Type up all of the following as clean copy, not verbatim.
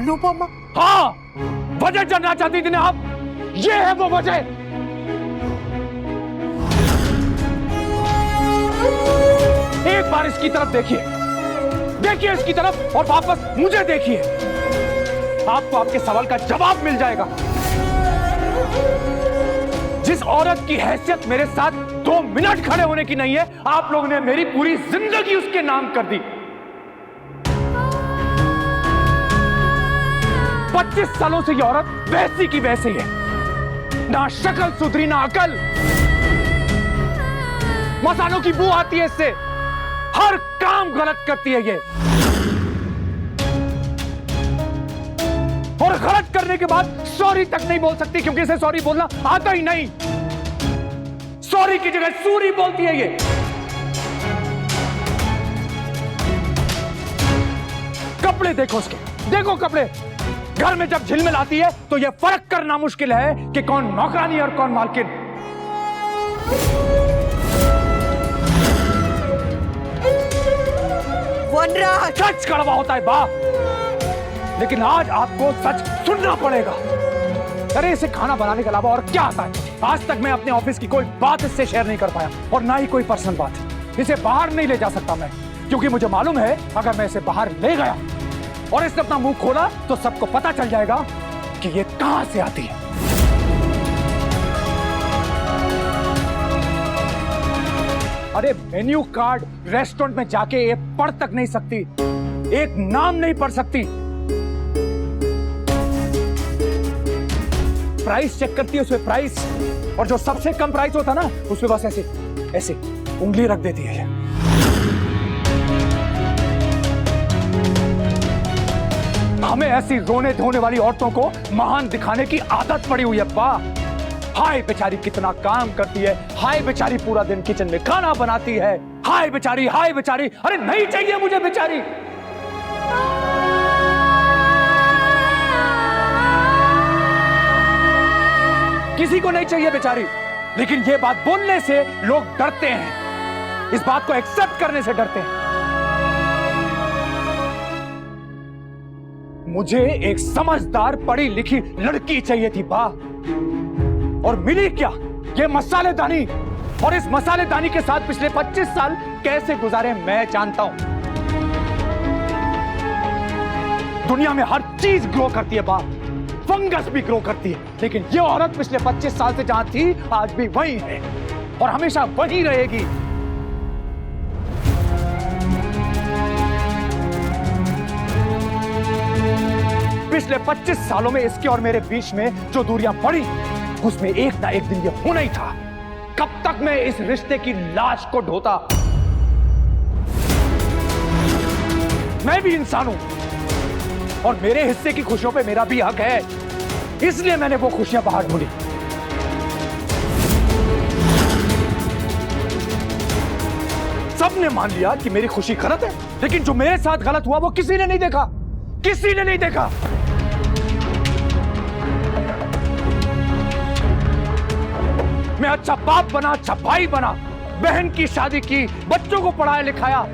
अनुपमा? हाँ, वजह जानना चाहती थी ना आप? ये है वो वजह। एक बार इसकी तरफ देखिए, देखिए इसकी तरफ और वापस मुझे देखिए। आपको आपके सवाल का जवाब मिल जाएगा। जिस औरत की हैसियत मेरे साथ 2 मिनट खड़े होने की नहीं है, आप लोगों ने मेरी पूरी जिंदगी उसके नाम कर दी। 25 सालों से ये औरत वैसी की वैसी है, ना शक्ल सुधरी ना अकल। मसालों की बू आती है इससे, हर काम गलत करती है ये, और गलत करने के बाद सॉरी तक नहीं बोल सकती क्योंकि इसे सॉरी बोलना आता ही नहीं। सॉरी की जगह सूरी बोलती है ये। कपड़े देखो उसके, देखो कपड़े। घर में जब झिलमिल आती है तो यह फर्क करना मुश्किल है कि कौन नौकरानी और कौन मालकिन। वनराज, सच कड़वा होता है बाप, लेकिन आज आपको सच सुनना पड़ेगा। अरे इसे खाना बनाने के अलावा और क्या आता है? आज तक मैं अपने ऑफिस की कोई बात इससे शेयर नहीं कर पाया, और ना ही कोई पर्सनल बात। इसे बाहर नहीं ले जा सकता मैं, क्योंकि मुझे मालूम है अगर मैं इसे बाहर ले गया और इसने अपना मुंह खोला तो सबको पता चल जाएगा कि ये कहां से आती है। अरे मेन्यू कार्ड रेस्टोरेंट में जाके ये पढ़ तक नहीं सकती, एक नाम नहीं पढ़ सकती। प्राइस चेक करती है उसमें, प्राइस, और जो सबसे कम प्राइस होता ना उसमें बस ऐसे ऐसे उंगली रख देती है। हमें ऐसी रोने धोने वाली औरतों को महान दिखाने की आदत पड़ी हुई है बा। हाय बेचारी कितना काम करती है, हाय बेचारी पूरा दिन किचन में खाना बनाती है, हाय बेचारी, हाय बेचारी। अरे नहीं चाहिए मुझे बेचारी। किसी को नहीं चाहिए बेचारी, लेकिन ये बात बोलने से लोग डरते हैं, इस बात को एक्सेप्ट करने से डरते हैं। मुझे एक समझदार पढ़ी लिखी लड़की चाहिए थी बा, और मिली क्या? ये मसालेदानी। और इस मसालेदानी के साथ पिछले 25 साल कैसे गुजारे मैं जानता हूं। दुनिया में हर चीज ग्रो करती है बा, फंगस भी ग्रो करती है, लेकिन ये औरत पिछले 25 साल से जहां थी आज भी वही है और हमेशा वही रहेगी। पिछले 25 सालों में इसके और मेरे बीच में जो दूरियां बढ़ी, उसमें एक ना एक दिन ये होना ही था। कब तक मैं इस रिश्ते की लाश को ढोता? मैं भी इंसान हूं और मेरे हिस्से की खुशियों पे मेरा भी हक है, इसलिए मैंने वो खुशियां बाहर ढूंढी। सबने मान लिया कि मेरी खुशी गलत है, लेकिन जो मेरे साथ गलत हुआ वो किसी ने नहीं देखा, किसी ने नहीं देखा। मैं अच्छा बाप बना, अच्छा भाई बना, बहन की शादी की, बच्चों को पढ़ाया लिखाया,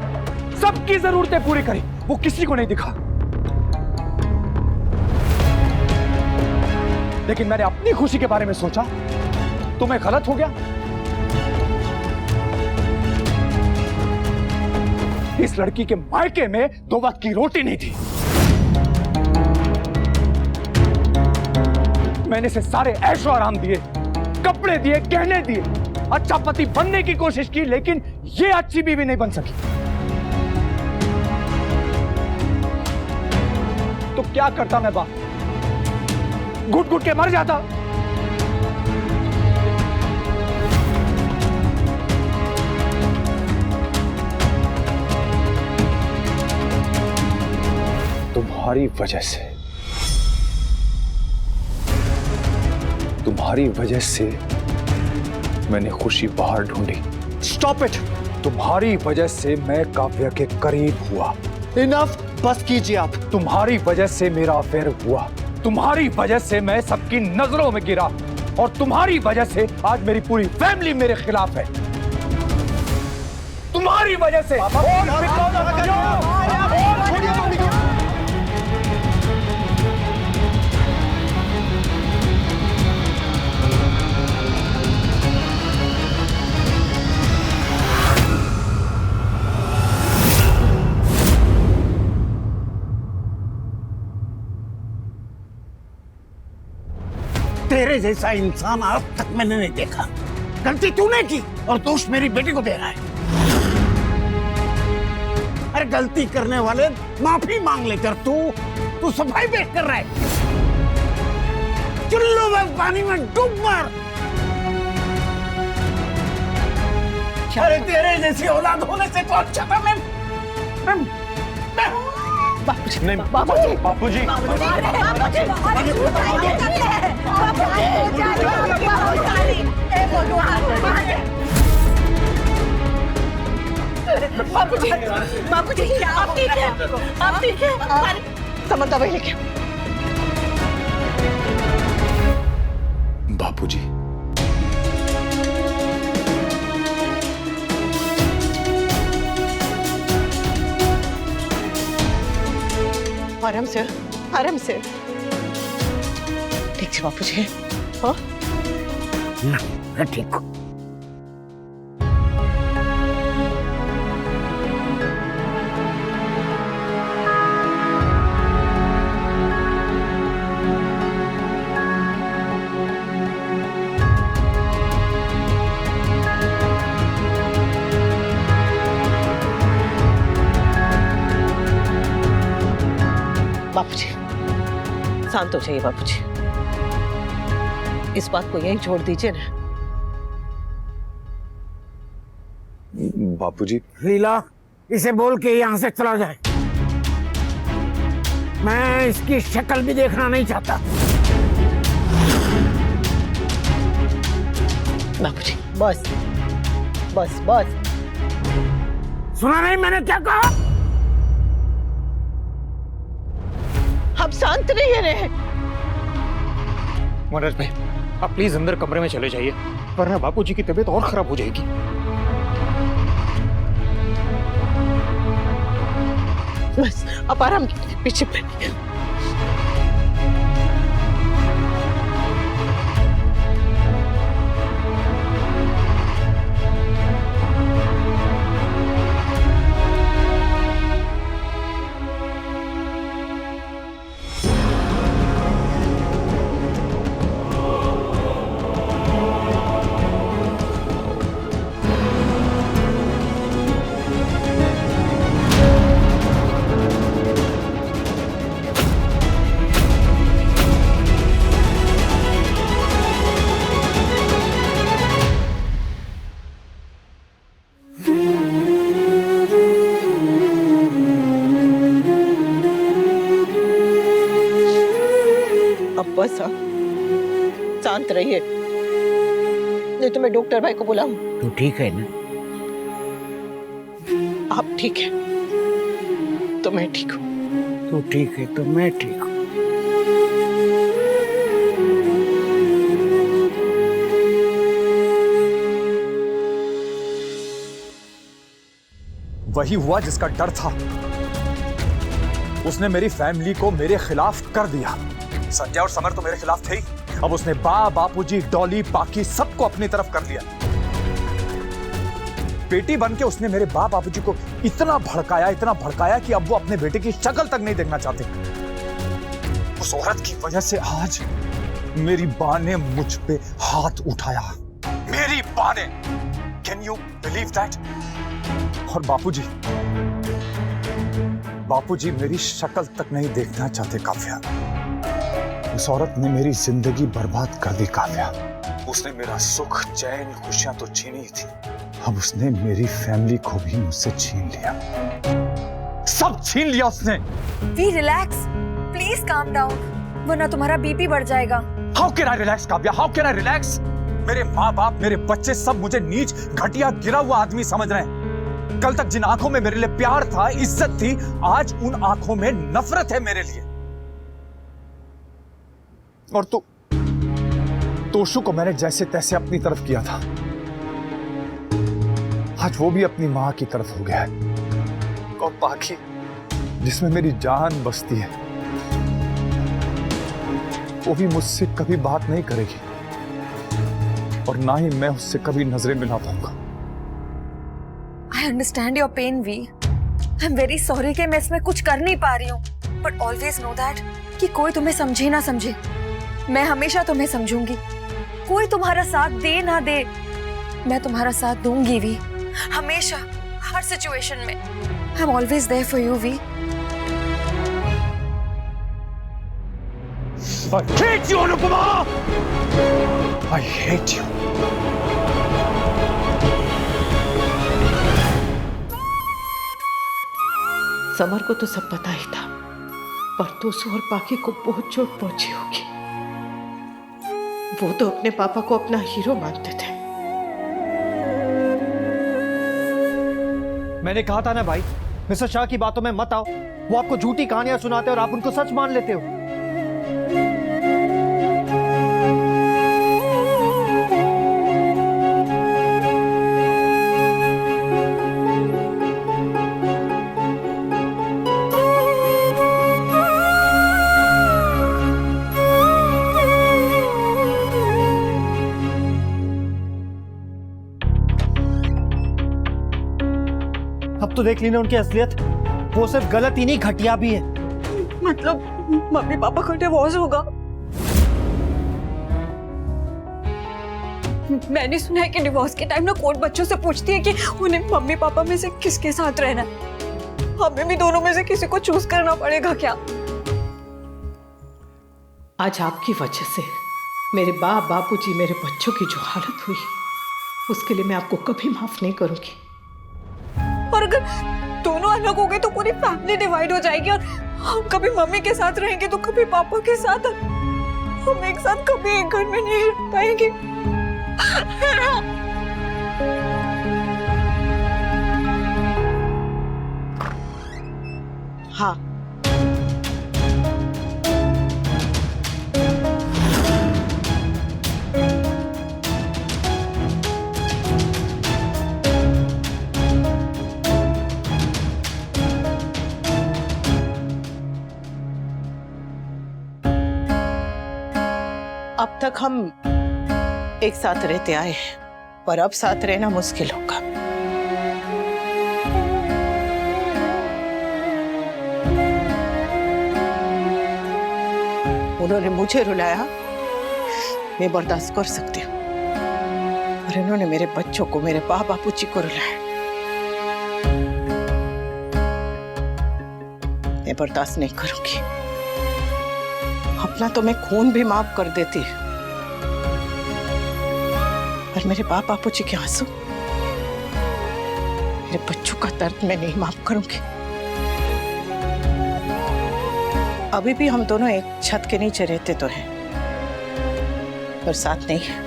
सबकी जरूरतें पूरी करी, वो किसी को नहीं दिखा। लेकिन मैंने अपनी खुशी के बारे में सोचा तो मैं गलत हो गया। इस लड़की के मायके में 2 वक्त की रोटी नहीं थी। मैंने इसे सारे ऐशो आराम दिए, कपड़े दिए, गहने दिए, अच्छा पति बनने की कोशिश की, लेकिन ये अच्छी बीवी नहीं बन सकी। तो क्या करता मैं बाप? घुट घुट के मर जाता। तुम्हारी वजह से मैंने खुशी बाहर ढूंढी। Stop it! तुम्हारी वजह से मैं काव्या के करीब हुआ। इनफ, बस कीजिए आप। तुम्हारी वजह से मेरा अफेयर हुआ, तुम्हारी वजह से मैं सबकी नजरों में गिरा, और तुम्हारी वजह से आज मेरी पूरी फैमिली मेरे खिलाफ है। तुम्हारी वजह से। तेरे जैसा इंसान आज तक मैंने नहीं देखा। गलती तूने की और दोष मेरी बेटी को दे रहा है। अरे गलती करने वाले माफी मांग ले कर तू सफाई पेश कर रहा है। चुल्लू में पानी में डूब मर। अरे तेरे जैसी औलाद होने से तो अच्छा था मैं बापूजी, नहीं बापूजी, बापूजी, बापूजी, बापूजी, आप ठीक है? आप ठीक है? समझ दवाई लेके। बापूजी, आराम से, आराम से। ठीक है बापूजी। हाँ? मैं ठीक हूँ। बापूजी, शांत हो जाइए बापूजी। इस बात को यहीं छोड़ दीजिए ना। बापूजी, लीला, इसे बोल के यहाँ से चला जाए। मैं इसकी शक्ल भी देखना नहीं चाहता। बापूजी, बस बस बस। सुना नहीं मैंने क्या कहा? हम शांत नहीं रहे। मनोज भाई, आप प्लीज अंदर कमरे में चले जाइए, वरना बापूजी की तबीयत और खराब हो जाएगी। बस आप आराम कीजिए, पीछे बैठिए। अब बस शांत रहिए, नहीं तो मैं डॉक्टर भाई को बुलाऊं। तू ठीक है ना? आप ठीक है तो मैं ठीक हूँ। तू ठीक है तो मैं ठीक हूँ। वही हुआ जिसका डर था। उसने मेरी फैमिली को मेरे खिलाफ कर दिया। संजय और समर तो मेरे खिलाफ थे ही, अब उसने बापूजी, डॉली, पाकी सबको अपनी तरफ कर लिया। बेटी बन के उसने मेरे बापूजी को इतना भड़काया कि अब वो अपने बेटे की शक्ल तक नहीं देखना चाहते। उस औरत की वजह से आज मेरी बा ने मुझ पे हाथ उठाया। मेरी बा ने, कैन यू बिलीव दैट? और बापूजी मेरी शक्ल तक नहीं देखना चाहते काव्या। उस औरत ने मेरी जिंदगी बर्बाद कर दी काव्या। उसने मेरा सुख, चैन, खुशियां तो छीनी थी, अब उसने मेरी फैमिली को भी मुझसे छीन लिया। सब छीन लिया उसने। We relax, please calm down, वरना तुम्हारा बीपी बढ़ जाएगा। How can I relax Kavya? How can I relax? मेरे माँ बाप, मेरे बच्चे सब मुझे नीच, घटिया, गिरा हुआ आदमी समझ रहे हैं। कल तक जिन आंखों में मेरे लिए प्यार था, इज्जत थी, आज उन आंखों में नफरत है मेरे लिए। और तोशु को मैंने जैसे तैसे अपनी तरफ किया था, आज वो भी अपनी मां की तरफ हो गया है। और पाखी, जिसमें मेरी जान बसती है, वो भी मुझसे कभी बात नहीं करेगी और ना ही मैं उससे कभी नजरें मिला पाऊंगा। I understand your pain, V. I'm very sorry कि मैं इसमें कुछ कर नहीं पा रही हूँ, but always know that कि कोई तुम्हें समझे ना समझे, मैं हमेशा तुम्हें समझूंगी, कोई तुम्हारा साथ दे ना दे, मैं तुम्हारा साथ दूंगी वी, हमेशा, हर सिचुएशन में। I am always there for you we. I hate you, Anupama! I hate you. Samar को तो सब पता ही था, पर तोसू और पाकी को बहुत चोट पहुंची होगी। वो तो अपने पापा को अपना हीरो मानते थे। मैंने कहा था ना भाई, मिस्टर शाह की बातों में मत आओ। वो आपको झूठी कहानियां सुनाते और आप उनको सच मान लेते हो। अब तो देख ली ना उनकी असलियत। वो सिर्फ गलत ही नहीं, घटिया भी है। मतलब मम्मी पापा का डिवोर्स होगा? मैंने सुना है कि डिवोर्स के टाइम ना कोर्ट बच्चों से पूछती है कि उन्हें मम्मी पापा में से किसके साथ रहना है। हमें भी दोनों में से किसी को चूज करना पड़ेगा क्या? आज आपकी वजह से मेरे बापूजी, मेरे बच्चों की जो हालत हुई, उसके लिए मैं आपको कभी माफ नहीं करूंगी। और अगर दोनों अलग हो गए तो पूरी फैमिली डिवाइड हो जाएगी, और हम कभी मम्मी के साथ रहेंगे तो कभी पापा के साथ। हम एक साथ कभी एक घर में नहीं रह पाएंगे। हाँ, अब तक हम एक साथ रहते आए हैं, पर अब साथ रहना मुश्किल होगा। उन्होंने मुझे रुलाया, मैं बर्दाश्त कर सकती हूँ, और इन्होंने मेरे बच्चों को, मेरे बापूजी को रुलाया, मैं बर्दाश्त नहीं करूंगी। अपना तो मैं खून भी माफ कर देती, पर मेरे बापूजी के आंसू, मेरे बच्चों का दर्द मैं नहीं माफ करूंगी। अभी भी हम दोनों एक छत के नीचे रहते तो हैं, पर साथ नहीं है।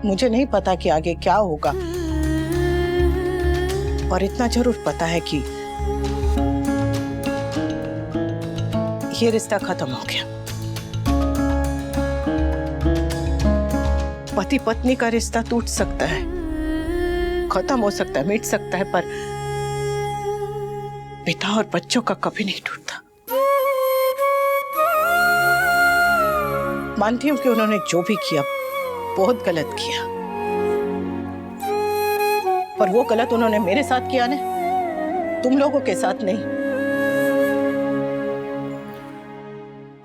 मुझे नहीं पता कि आगे क्या होगा, और इतना जरूर पता है कि ये रिश्ता खत्म हो गया। पति पत्नी का रिश्ता टूट सकता है, खत्म हो सकता है, मिट सकता है, पर पिता और बच्चों का कभी नहीं टूटता। मानती हूं कि उन्होंने जो भी किया बहुत गलत किया, पर वो गलत उन्होंने मेरे साथ किया ना, तुम लोगों के साथ नहीं।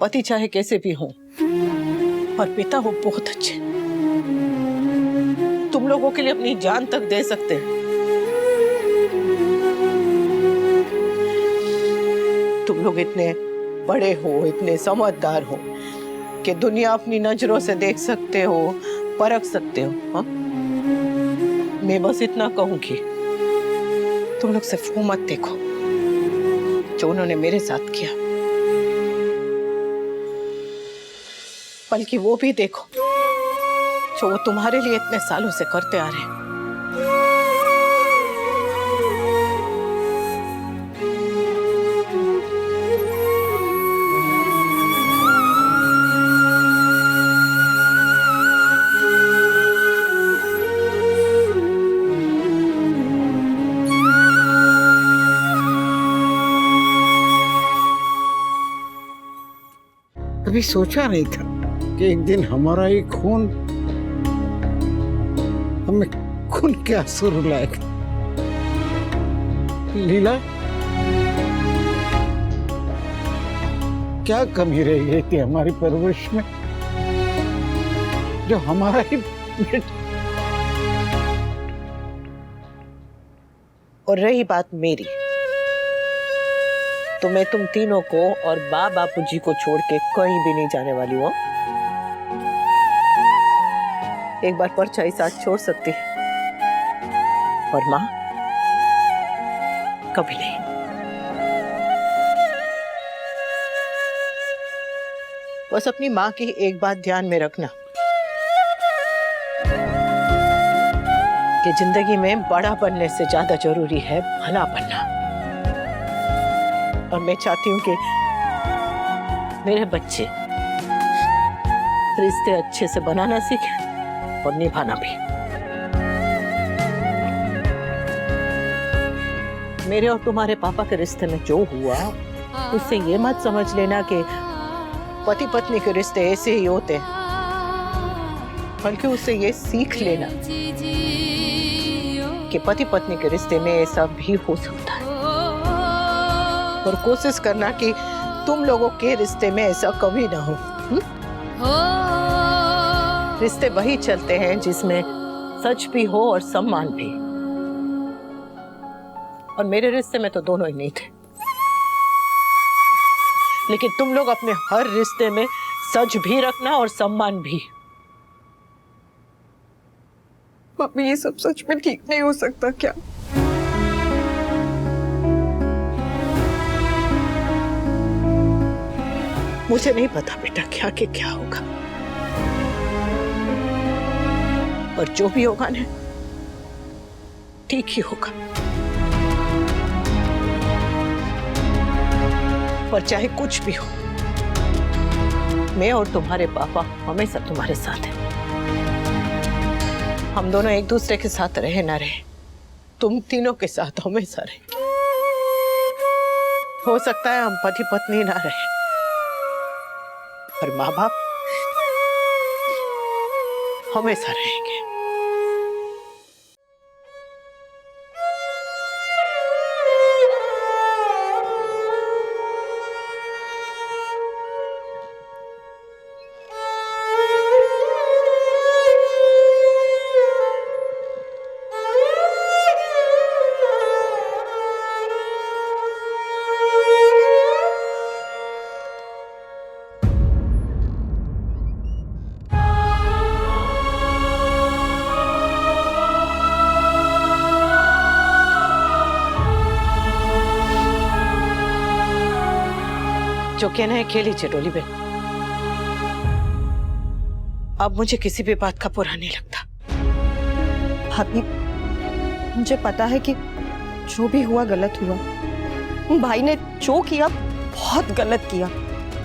पति चाहे कैसे भी हो, और पिता वो बहुत अच्छे, तुम लोगों के लिए अपनी जान तक दे सकते हैं। तुम लोग इतने बड़े हो, इतने समझदार हो कि दुनिया अपनी नजरों से देख सकते हो, परख सकते हो। हाँ? मैं बस इतना कहूंगी, तुम लोग सिर्फ वो मत देखो जो उन्होंने मेरे साथ किया, बल्कि वो भी देखो जो वो तुम्हारे लिए इतने सालों से करते आ रहे हैं। कभी सोचा नहीं था कि एक दिन हमारा ही खून हमें खून के आंसू रुलाएगा। लीला, क्या कमी रह गई थी हमारी परवरिश में जो हमारा ही बेटा। और रही बात मेरी, तो मैं तुम तीनों को और बापूजी को छोड़ के कहीं भी नहीं जाने वाली हूँ। एक बार परछाई साथ छोड़ सकती है, और माँ कभी नहीं। बस अपनी माँ की एक बात ध्यान में रखना कि जिंदगी में बड़ा बनने से ज्यादा जरूरी है भला बनना। और मैं चाहती हूँ कि मेरे बच्चे रिश्ते अच्छे से बनाना सीखें और निभाना भी। मेरे और तुम्हारे पापा के रिश्ते में जो हुआ उससे ये मत समझ लेना कि पति पत्नी के रिश्ते ऐसे ही होते हैं, बल्कि उससे ये सीख लेना कि पति पत्नी के रिश्ते में ऐसा भी हो सकता है। और कोशिश करना कि तुम लोगों के रिश्ते में ऐसा कभी ना हो। रिश्ते वही चलते हैं जिसमें सच भी हो और सम्मान भी। और मेरे रिश्ते में तो दोनों ही नहीं थे, लेकिन तुम लोग अपने हर रिश्ते में सच भी रखना और सम्मान भी। मम्मी ये सब सच में ठीक नहीं हो सकता क्या? मुझे नहीं पता बेटा क्या के क्या होगा, और जो भी होगा ना ठीक ही होगा। पर चाहे कुछ भी हो, मैं और तुम्हारे पापा हमेशा तुम्हारे साथ हैं। हम दोनों एक दूसरे के साथ रहे ना रहे, तुम तीनों के साथ हमेशा रहे। हो सकता है हम पति पत्नी ना रहे, पर माँ बाप हमेशा रहेंगे। जो कहना है कह लीजिए डोली बहन, अब मुझे किसी भी बात का बुरा नहीं लगता। भाभी, मुझे पता है कि जो भी हुआ गलत हुआ। भाई ने जो किया बहुत गलत किया,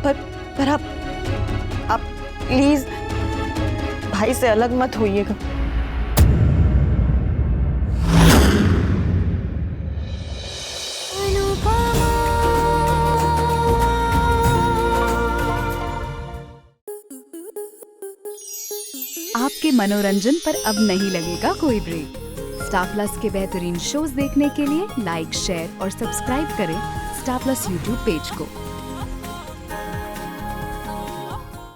पर आप प्लीज भाई से अलग मत होइएगा। आपके मनोरंजन पर अब नहीं लगेगा कोई ब्रेक। स्टार प्लस के बेहतरीन शोज देखने के लिए लाइक, शेयर और सब्सक्राइब करें स्टार प्लस यूट्यूब पेज को।